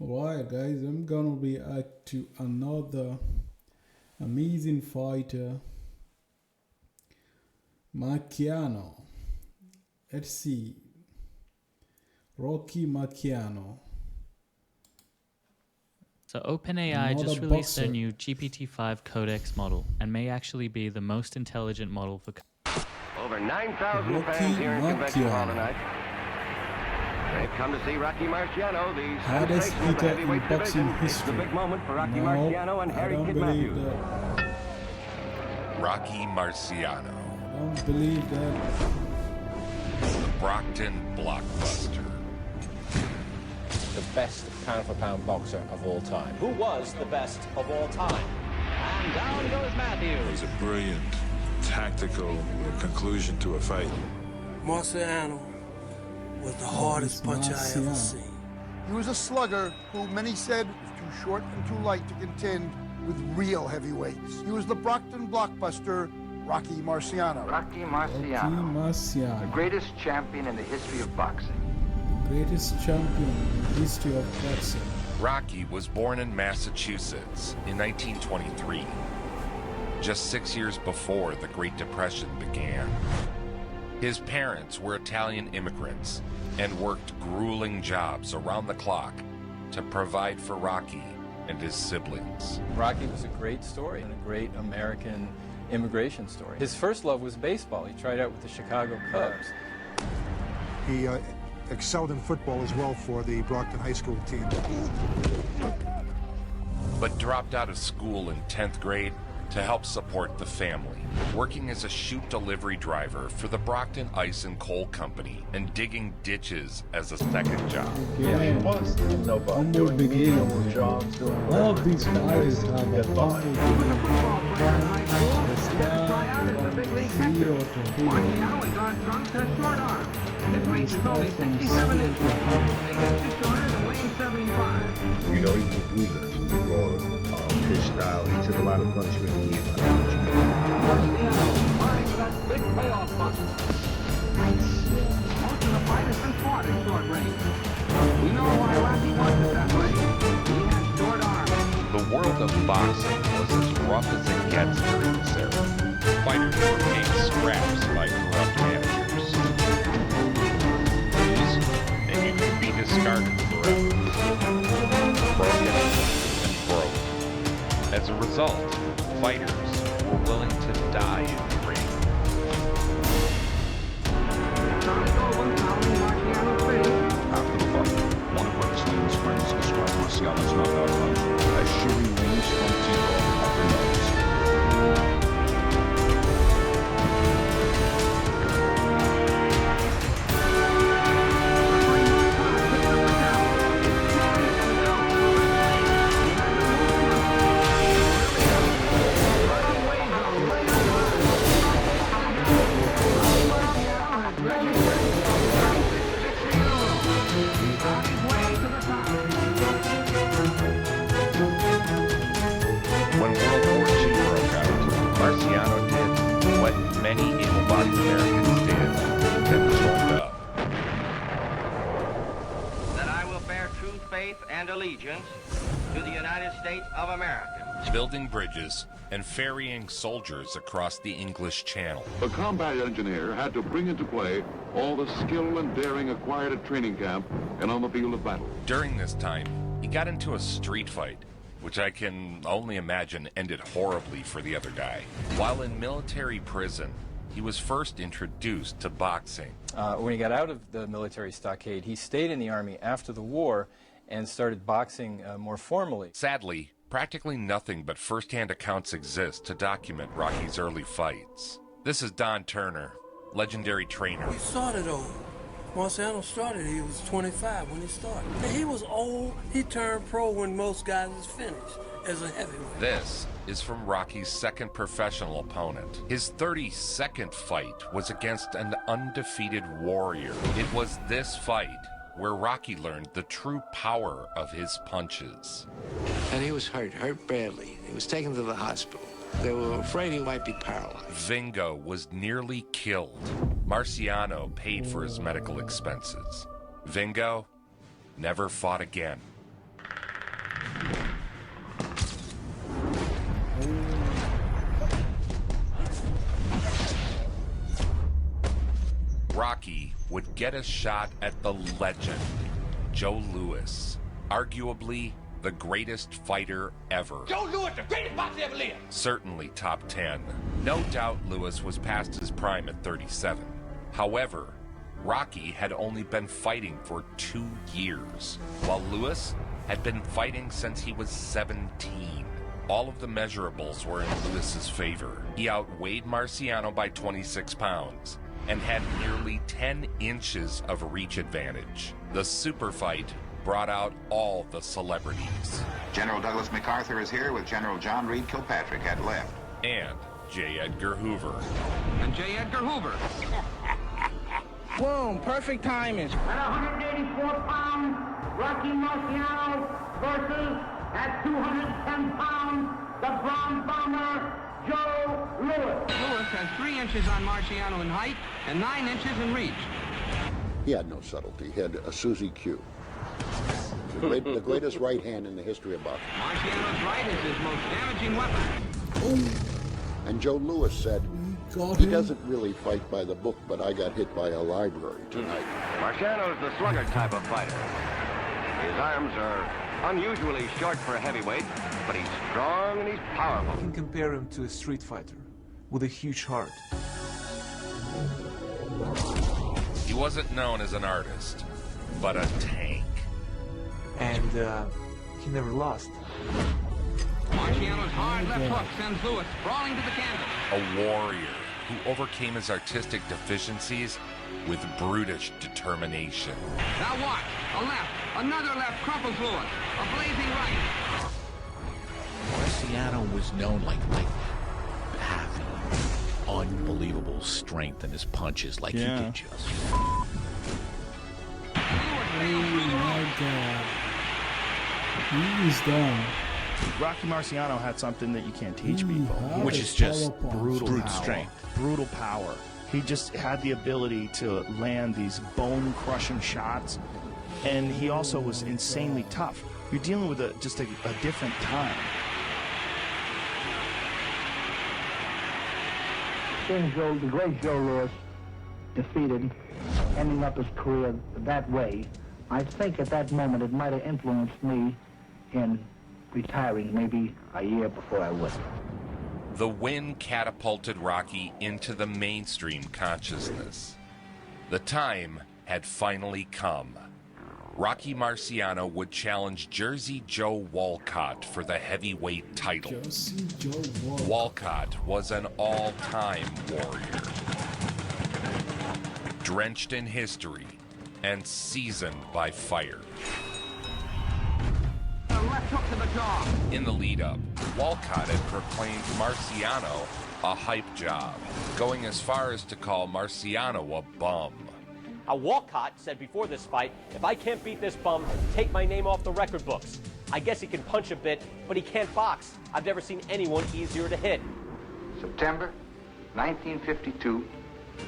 Alright guys, I'm gonna react to another amazing fighter, Marciano. Let's see. Rocky Marciano. So OpenAI Another just released boxer. their new GPT-5 Codex model and may actually be the most intelligent model for Over 9,000 Rocky fans here in Convention Hall Marciano. tonight. They've come to see Rocky Marciano, the Hardest sensation of the hitter in heavyweight boxing division. It's the history. big moment for Rocky No, Marciano and I Harry don't Kid believe Matthews. that. Rocky Marciano, I don't believe that. the Brockton blockbuster. The best pound-for-pound boxer of all time. Who was the best of all time? And down goes Matthews. It was a brilliant, tactical conclusion to a fight. Marciano was the hardest puncher I ever Marciano. seen. He was a slugger who many said was too short and too light to contend with real heavyweights. He was the Brockton blockbuster, Rocky Marciano. Rocky Rocky Marciano, the Marciano. greatest champion in the history of boxing. Greatest champion in the history of boxing. Rocky was born in Massachusetts in 1923, just 6 years before the Great Depression began. His parents were Italian immigrants and worked grueling jobs around the clock to provide for Rocky and his siblings. Rocky was a great story and a great American immigration story. His first love was baseball. He tried out with the Chicago Cubs. He excelled in football as well for the Brockton High School team. But dropped out of school in 10th grade to help support the family, working as a chute delivery driver for the Brockton Ice and Coal Company and digging ditches as a second job. Yeah, humble beginning. All of these fighters have a humble beginning. The star from zero to hero. And start from zero to You know, he was a bruiser. His style, he took a lot of punishment. Big payoff muscle. Most of the fighters can fought at short range. We know why Rocky wants it that way. He has short arms. The world of boxing was as rough as it gets during this era. Fighters were paid scraps by corrupt managers. Lose, and you could be discarded forever. Broken and broke. As a result, fighters were willing to die in the ring. After the fight, one of Rockstein's friends described Marciano's knockout punch as shooting wings from T-bone up the nose. When World War II broke out, Marciano did what many able-bodied Americans did and showed up. That I will bear true faith and allegiance to the United States of America. Building bridges and ferrying soldiers across the English Channel. The combat engineer had to bring into play all the skill and daring acquired at training camp and on the field of battle. During this time, he got into a street fight, which I can only imagine ended horribly for the other guy. While in military prison, he was first introduced to boxing. When he got out of the military stockade, he stayed in the Army after the war and started boxing more formally. Sadly, practically nothing but first-hand accounts exist to document Rocky's early fights. This is Don Turner, legendary trainer. He started old. Marciano started, he was 25 when he started. And he was old. He turned pro when most guys was finished as a heavyweight. This is from Rocky's second professional opponent. His 32nd fight was against an undefeated warrior. It was this fight where Rocky learned the true power of his punches. And he was hurt badly. He was taken to the hospital. They were afraid he might be paralyzed. Vingo was nearly killed. Marciano paid for his medical expenses. Vingo never fought again. Rocky would get a shot at the legend, Joe Louis, arguably the greatest fighter ever. Joe Louis, the greatest boxer ever lived. Certainly top 10. No doubt Louis was past his prime at 37. However, Rocky had only been fighting for 2 years, while Louis had been fighting since he was 17. All of the measurables were in Louis's favor. He outweighed Marciano by 26 pounds and had nearly 10 inches of reach advantage. The super fight brought out all the celebrities. General Douglas MacArthur is here with General John Reed Kilpatrick at left. And J. Edgar Hoover. And J. Edgar Hoover. Boom, perfect timing. At 184 pounds, Rocky Marciano versus at 210 pounds, the Bronze Bomber, Joe Louis. Louis has 3 inches on Marciano in height and 9 inches in reach. He had no subtlety. He had a Susie Q. The greatest right hand in the history of boxing. Marciano's right is his most damaging weapon. And Joe Louis said, he doesn't really fight by the book, but I got hit by a library tonight. Marciano's the slugger type of fighter. His arms are unusually short for a heavyweight, but he's strong and he's powerful. You can compare him to a street fighter with a huge heart. He wasn't known as an artist, but a tank. And he never lost. Marciano's hard left hook sends Louis sprawling to the canvas. A warrior who overcame his artistic deficiencies with brutish determination. Now watch. A left. Another left crumples Louis. A blazing right. Marciano was known like having unbelievable strength in his punches, like he could just. Oh my God. He's done. Rocky Marciano had something that you can't teach people, which is just brute strength, brutal power. He just had the ability to land these bone-crushing shots, and he also was insanely tough. You're dealing with just a different time. Seeing the great Joe Louis defeated, ending up his career that way, I think at that moment it might have influenced me in retiring maybe a year before I would. The win catapulted Rocky into the mainstream consciousness. The time had finally come. Rocky Marciano would challenge Jersey Joe Walcott for the heavyweight title. Walcott was an all-time warrior, drenched in history and seasoned by fire. Left hook to the jaw. In the lead-up, Walcott had proclaimed Marciano a hype job, going as far as to call Marciano a bum. Walcott said before this fight, if I can't beat this bum, take my name off the record books. I guess he can punch a bit, but he can't box. I've never seen anyone easier to hit. September 1952,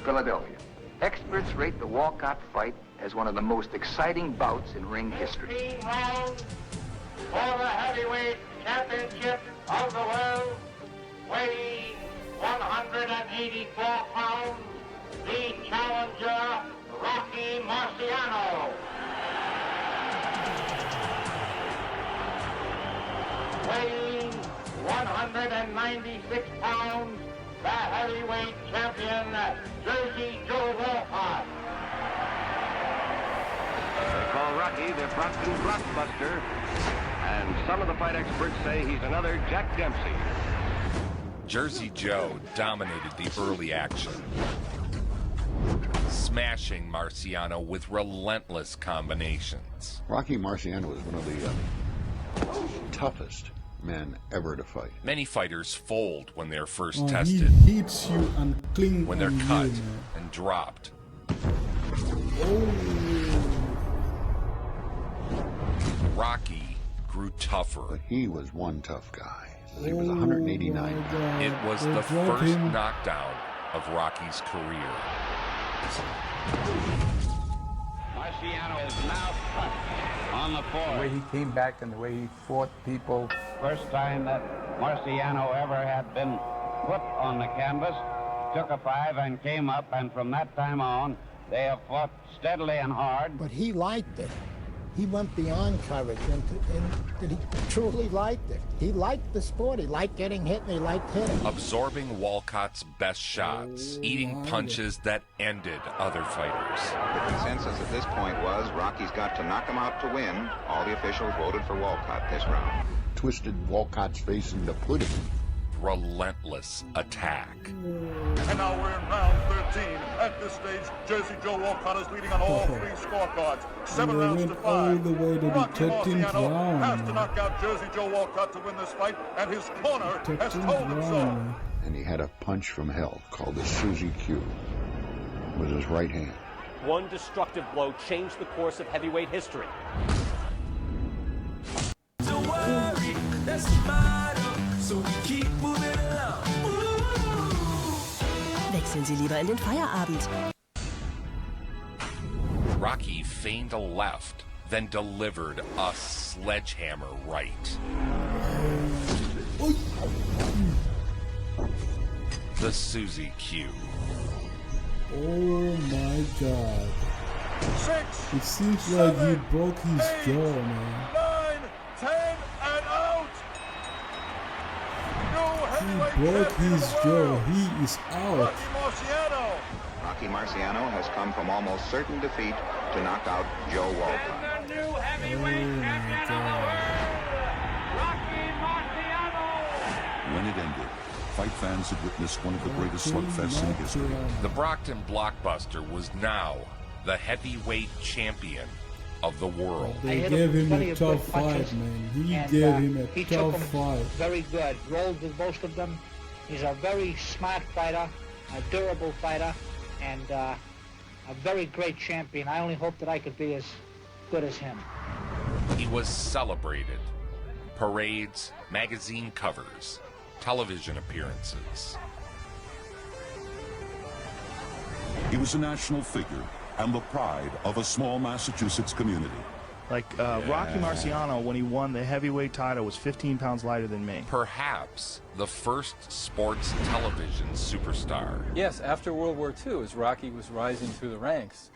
Philadelphia. Experts rate the Walcott fight as one of the most exciting bouts in ring history. 15 rounds for the heavyweight championship of the world, weighing 184 pounds, the challenger, Rocky Marciano. Weighing 196 pounds, the heavyweight champion, Jersey Joe Walcott. They call Rocky the Brockton blockbuster, and some of the fight experts say he's another Jack Dempsey. Jersey Joe dominated the early action, smashing Marciano with relentless combinations. Rocky Marciano was one of the toughest men ever to fight. Many fighters fold when they're first tested, He hits you and clings when they're on cut you, and dropped. Rocky grew tougher. But he was one tough guy. He was 189. It was the first knockdown of Rocky's career. Marciano is now cut on the floor. The way he came back and the way he fought people. First time that Marciano ever had been put on the canvas, took a 5 and came up, and from that time on, They have fought steadily and hard. But he liked it. He went beyond courage, and he truly liked it. He liked the sport. He liked getting hit, and he liked hitting. Absorbing Walcott's best shots, eating punches that ended other fighters. The consensus at this point was Rocky's got to knock him out to win. All the officials voted for Walcott this round. Twisted Walcott's face into pudding. Relentless attack. And now we're in round 13. At this stage, Jersey Joe Walcott is leading on all three scorecards. 7 rounds to 5. All the way to the Rocky 13th Marciano round. has to knock out Jersey Joe Walcott to win this fight, and his corner has told him so. And he had a punch from hell called the Susie Q with his right hand. One destructive blow changed the course of heavyweight history. Don't worry, that's the motto, so we keep moving along. Wechseln Sie lieber in den Feierabend. Rocky feigned a left, then delivered a sledgehammer right. The Susie Q. Oh my God. 6, It seems like he broke his jaw, man. 9, 10, and out. He broke his jaw. He is out. Marciano. Rocky Marciano has come from almost certain defeat to knock out Joe Walcott. The new heavyweight champion of the world, Rocky Marciano. When it ended, fight fans had witnessed one of the greatest slugfests in history. The Brockton blockbuster was now the heavyweight champion of the world. They gave him a tough fight, man. He gave him a tough fight. Very good. Rolled with most of them. He's a very smart fighter, a durable fighter, and a very great champion. I only hope that I could be as good as him. He was celebrated. Parades, magazine covers, television appearances. He was a national figure and the pride of a small Massachusetts community. Like Rocky Marciano, when he won the heavyweight title, was 15 pounds lighter than me. Perhaps the first sports television superstar. Yes, after World War II, as Rocky was rising through the ranks,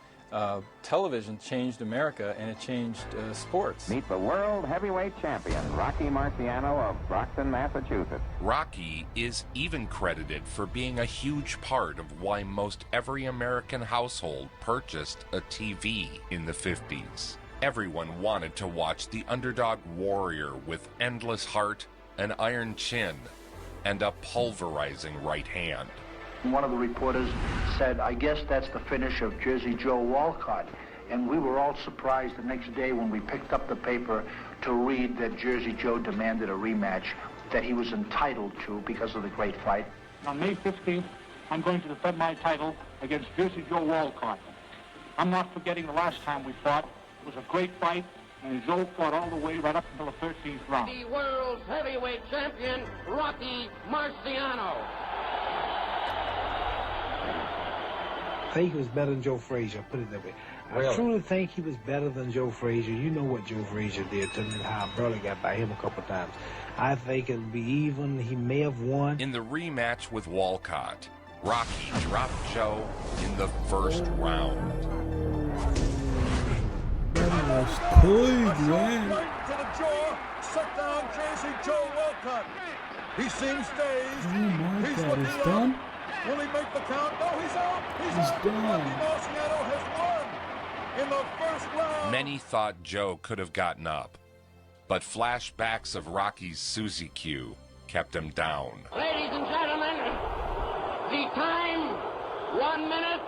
television changed America and it changed sports. Meet the world heavyweight champion, Rocky Marciano of Brockton, Massachusetts. Rocky is even credited for being a huge part of why most every American household purchased a TV in the 50s. Everyone wanted to watch the underdog warrior with endless heart, an iron chin, and a pulverizing right hand. One of the reporters said, I guess that's the finish of Jersey Joe Walcott. And we were all surprised the next day when we picked up the paper to read that Jersey Joe demanded a rematch that he was entitled to because of the great fight. On May 15th, I'm going to defend my title against Jersey Joe Walcott. I'm not forgetting the last time we fought. It was a great fight, and Joe fought all the way right up until the 13th round. The world's heavyweight champion, Rocky Marciano. I think he was better than Joe Frazier, put it that way. Really? I truly think he was better than Joe Frazier. You know what Joe Frazier did to me and how I barely got by him a couple times. I think it'll be even. He may have won. In the rematch with Walcott, Rocky dropped Joe in the first round. That was quick, man. Right to the jaw, set down Jersey Joe Walcott. He seems dazed. Oh my He's God, looking it's up. done? Will he make the count? No, he's out. He's out. done. Rocky Marciano has won in the first round. Many thought Joe could have gotten up, but flashbacks of Rocky's Susie Q kept him down. Ladies and gentlemen, the time, 1 minute,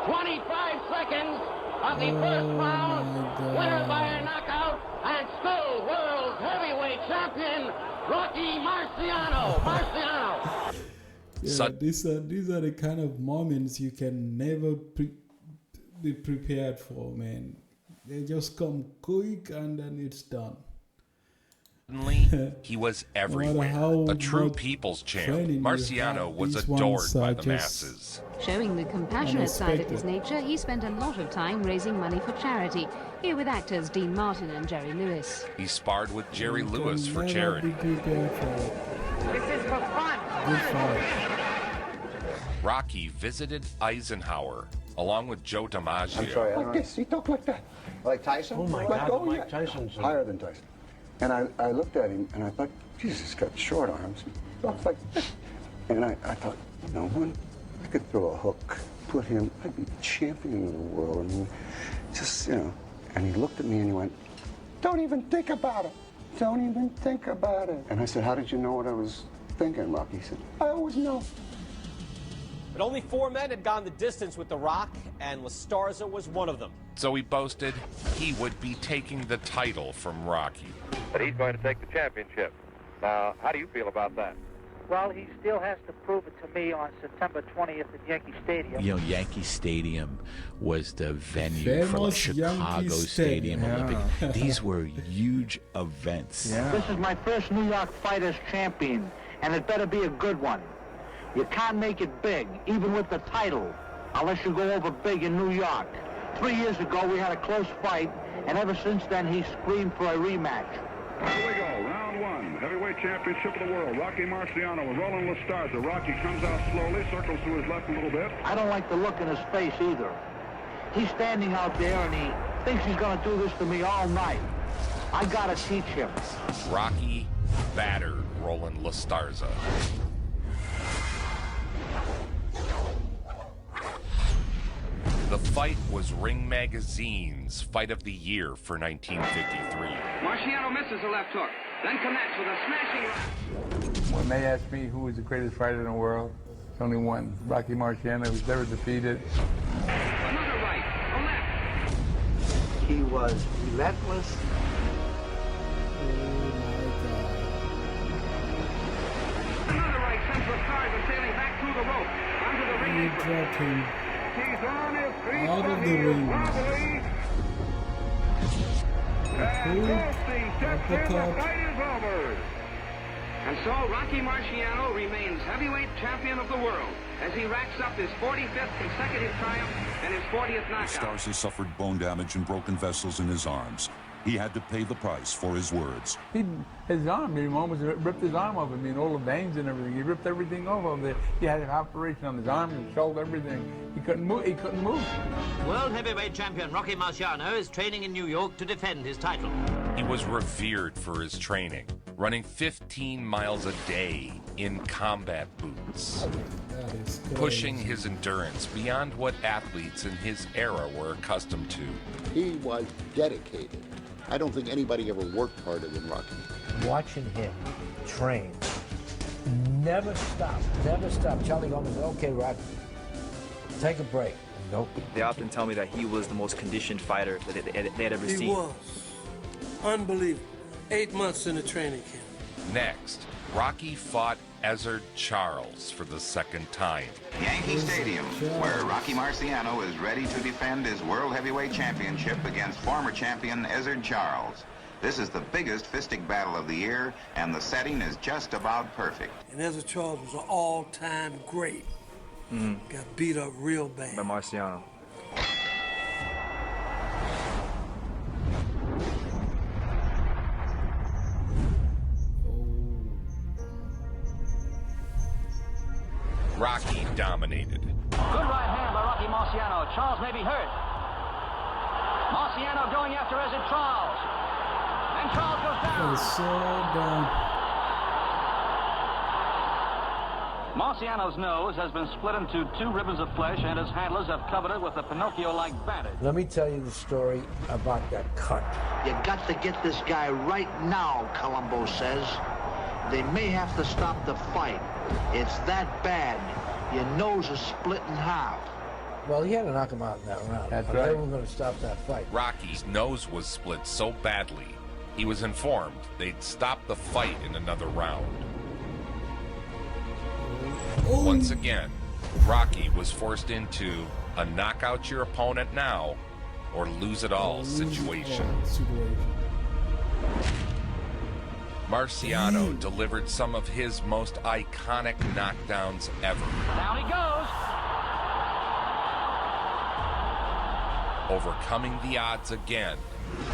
25 seconds of the first round. Winner by a knockout and still world heavyweight champion, Rocky Marciano. Marciano. Yeah, these are the kind of moments you can never be prepared for, man. They just come quick and then it's done. Suddenly, he was everywhere. how A true much people's champ, training you Marciano have, was these adored ones by are the just masses. Showing the compassionate side of his unexpected. nature, he spent a lot of time raising money for charity, here with actors Dean Martin and Jerry Lewis. He sparred with Jerry You can Lewis for never charity. be prepared for it. This is for fun. Good fight. Rocky visited Eisenhower along with Joe DiMaggio. I'm sorry, like this. He talked like that. Like Tyson? Oh my God, God, Mike yeah. Tyson's Higher than Tyson. And I looked at him and I thought, Jesus, he's got short arms. He walks like this. And I thought, no one, I could throw a hook, put him, I'd be champion of the world. I mean, just, you know. And he looked at me and he went, don't even think about it. Don't even think about it. And I said, how did you know what I was thinking, Rocky? He said, I always know. But only 4 men had gone the distance with The Rock, and LaStarza was one of them. So he boasted he would be taking the title from Rocky. But he's going to take the championship. Now, how do you feel about that? Well, he still has to prove it to me on September 20th at Yankee Stadium. You know, Yankee Stadium was the venue for like Famous Chicago Yankee Stadium Stadium. Olympic. These were huge events. This is my first New York fight as champion, and it better be a good one. You can't make it big, even with the title, unless you go over big in New York. 3 years ago, we had a close fight, and ever since then, he screamed for a rematch. Here we go, round one, heavyweight championship of the world. Rocky Marciano with Roland LaStarza. Rocky comes out slowly, circles to his left a little bit. I don't like the look in his face either. He's standing out there, and he thinks he's going to do this to me all night. I got to teach him. Rocky battered Roland LaStarza. The fight was Ring Magazine's Fight of the Year for 1953. Marciano misses a left hook, then connects with a smashing right. When they ask me who is the greatest fighter in the world, there's only one, Rocky Marciano, who's never defeated. Another right, a left. He was relentless. Another right sends LaStarza sailing back through the rope, onto the ring He apron. dropped him He's on his feet, out but of he the is ring. wobbly. And Goldstein steps in, the fight is over. And so Rocky Marciano remains heavyweight champion of the world as he racks up his 45th consecutive triumph and his 40th knockout. LaStarza suffered bone damage and broken vessels in his arms. He had to pay the price for his words. His arm, he almost ripped his arm off. I mean, all the veins and everything. He ripped everything off of it. He had an operation on his arm, his shoulder, everything. He couldn't move. He couldn't move. World heavyweight champion Rocky Marciano is training in New York to defend his title. He was revered for his training, running 15 miles a day in combat boots, pushing his endurance beyond what athletes in his era were accustomed to. He was dedicated. I don't think anybody ever worked harder than Rocky. Watching him train, never stop. Charlie Gomez said, okay, Rocky, take a break. Nope. They often tell me that he was the most conditioned fighter that they had ever seen. He was. Unbelievable. 8 months in the training camp. Next, Rocky fought Ezzard Charles for the second time. Yankee Stadium, where Rocky Marciano is ready to defend his World Heavyweight Championship against former champion Ezzard Charles. This is the biggest fistic battle of the year, and the setting is just about perfect. And Ezzard Charles was an all-time great. Got beat up real bad. By Marciano. Rocky dominated. Good right hand by Rocky Marciano. Charles may be hurt. Marciano going after Ezzard Charles. And Charles goes down. So down. Marciano's nose has been split into 2 ribbons of flesh, and his handlers have covered it with a Pinocchio-like bandage. Let me tell you the story about that cut. You got to get this guy right now, Colombo says. They may have to stop the fight. It's that bad. Your nose is split in half. Well, he had to knock him out in that round. That's Or right. They were going to stop that fight. Rocky's nose was split so badly, he was informed they'd stop the fight in another round. Once again, Rocky was forced into a knock out your opponent now or lose it all situation. Marciano delivered some of his most iconic knockdowns ever. Down he goes. Overcoming the odds again.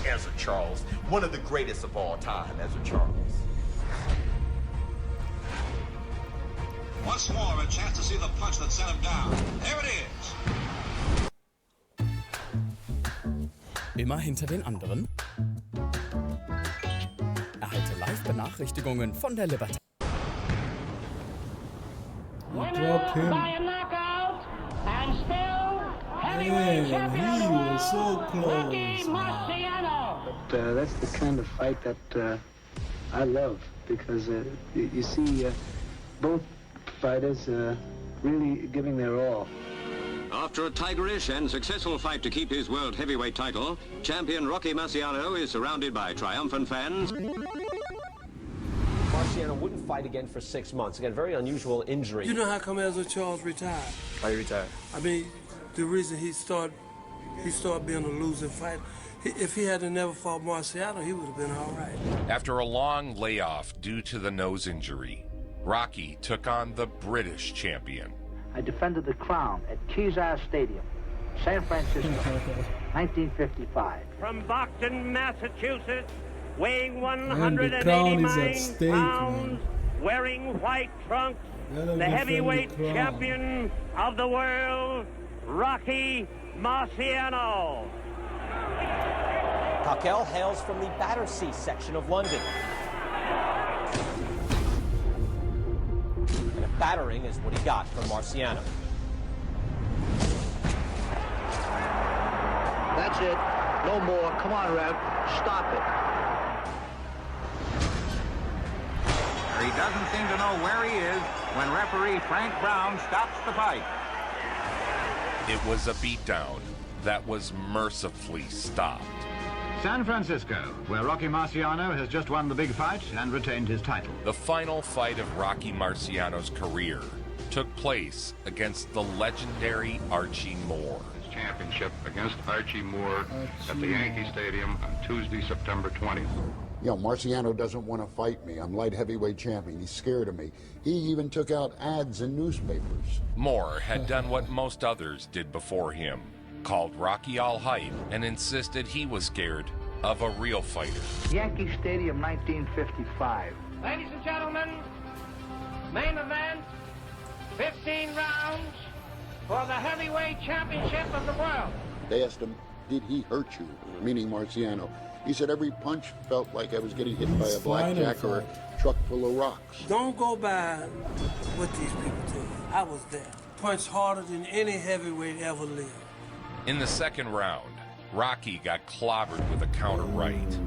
Ezzard Charles, one of the greatest of all time, Ezzard Charles. Once more, a chance to see the punch that sent him down. Here it is. Immer hinter den anderen? Erhalte Live-Benachrichtigungen von der Libertad. Drop him. Man, he was so close, man. But that's the kind of fight that I love, because you see both fighters really giving their all. After a tigerish and successful fight to keep his world heavyweight title, champion Rocky Marciano is surrounded by triumphant fans. Marciano wouldn't fight again for 6 months. Again, very unusual injury. You know how come Ezra Charles retired? Why you retired? I mean, the reason he started being a losing fighter. If he had never fought Marciano, he would have been all right. After a long layoff due to the nose injury, Rocky took on the British champion. I defended the crown at Kezar Stadium, San Francisco, 1955. From Brockton, Massachusetts, weighing And the crown is at 189 stake, pounds, man. wearing white trunks, Gotta the defend heavyweight the crown. champion of the world, Rocky Marciano. Cockell hails from the Battersea section of London. And a battering is what he got from Marciano. That's it. No more. Come on, Rev. Stop it. He doesn't seem to know where he is when referee Frank Brown stops the fight. It was a beatdown that was mercifully stopped. San Francisco, where Rocky Marciano has just won the big fight and retained his title. The final fight of Rocky Marciano's career took place against the legendary Archie Moore. His championship against Archie Moore at the Yankee Stadium on Tuesday, September 20th. You know, Marciano doesn't want to fight me. I'm light heavyweight champion. He's scared of me. He even took out ads in newspapers. Moore had done what most others did before him, called Rocky all hype, and insisted he was scared of a real fighter. Yankee Stadium, 1955. Ladies and gentlemen, main event, 15 rounds for the heavyweight championship of the world. They asked him, did he hurt you? Meaning Marciano. He said every punch felt like I was getting hit by a blackjack or a truck full of rocks. Don't go by what these people tell you. I was there. Punched harder than any heavyweight ever lived. In the second round, Rocky got clobbered with a counter right.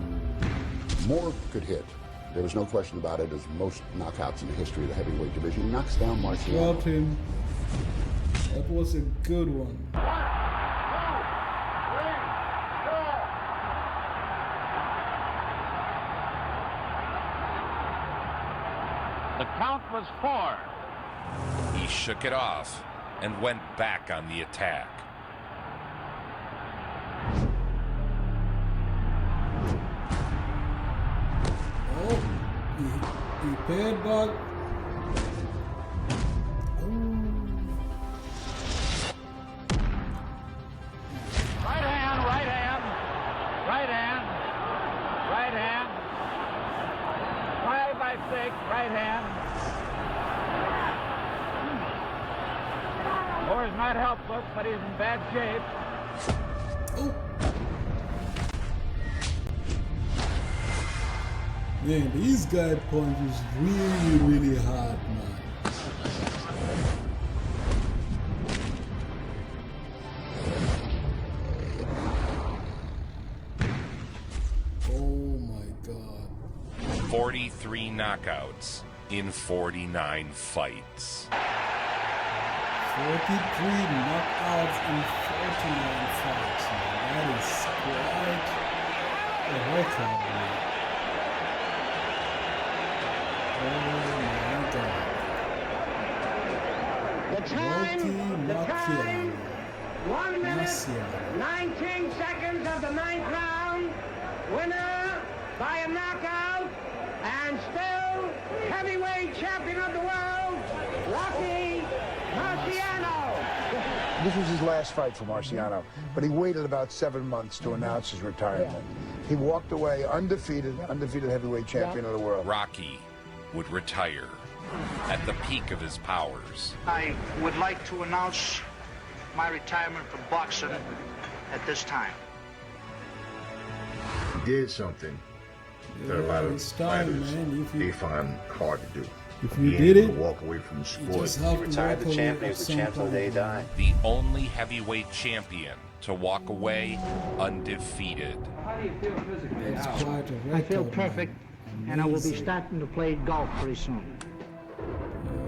Moore could hit. There was no question about it, as most knockouts in the history of the heavyweight division. He knocks down Marciano. Drop him. That was a good one. The count was 4. He shook it off and went back on the attack. Oh, he paid back. Right hand, right hand, right hand, right hand. 5 by 6, right hand. Moore's not helpless, but he's in bad shape. Man, these guy punches really, really hard, man. Oh my God. 43 knockouts in 49 fights. 43 knockouts in 49 fights, man. That is quite a record, man. Oh my God. The time, Rocky 1 minute, Marciano. 19 seconds of the 9th round. Winner by a knockout, and still heavyweight champion of the world, Rocky Marciano. This was his last fight for Marciano, but he waited about 7 months to announce his retirement. He walked away undefeated heavyweight champion of the world. Rocky would retire at the peak of his powers. I would like to announce my retirement from boxing at this time. He did something that a lot of fighters they find hard to do. If you did it, walk away from the sport. He retired the champ. He was the champ till the day he died. The only heavyweight champion to walk away undefeated. How do you feel physically now? Quite a record, I feel perfect, and I will be starting to play golf pretty soon.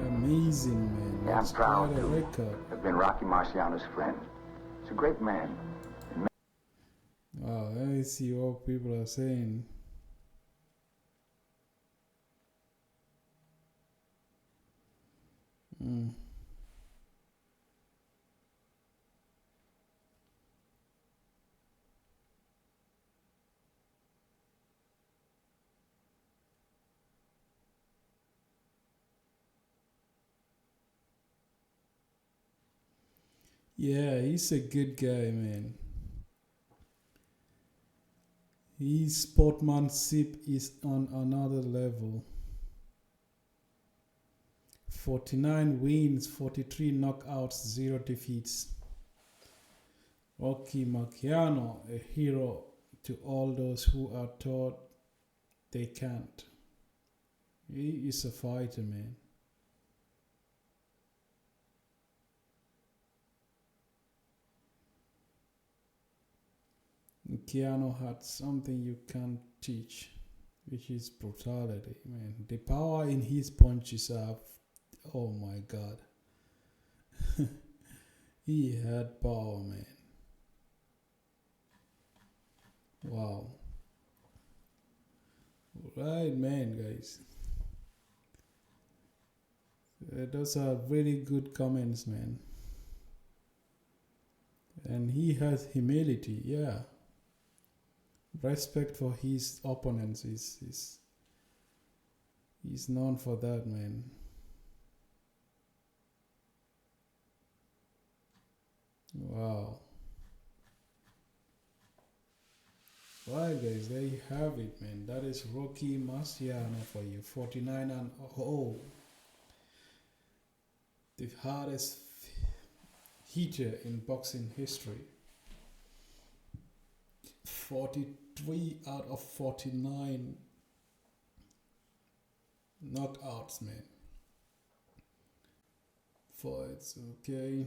Amazing, man. Yeah, I'm proud to have been Rocky Marciano's friend. He's a great man. Wow, I see what people are saying. Yeah, he's a good guy, man. His sportsmanship is on another level. 49 wins, 43 knockouts, 0 defeats. Rocky Marciano, a hero to all those who are taught they can't. He is a fighter, man. Marciano had something you can't teach, which is brutality, man. The power in his punches are, oh my God. He had power, man. Wow. Right, man, guys. Those are very good comments, man. And he has humility, yeah. Respect for his opponents is he's known for that, man. Wow. Right, guys, there you have it, man. That is Rocky Marciano for you. 49 and 0. The hardest hitter in boxing history. 43 out of 49 knockouts, man. Fights, okay.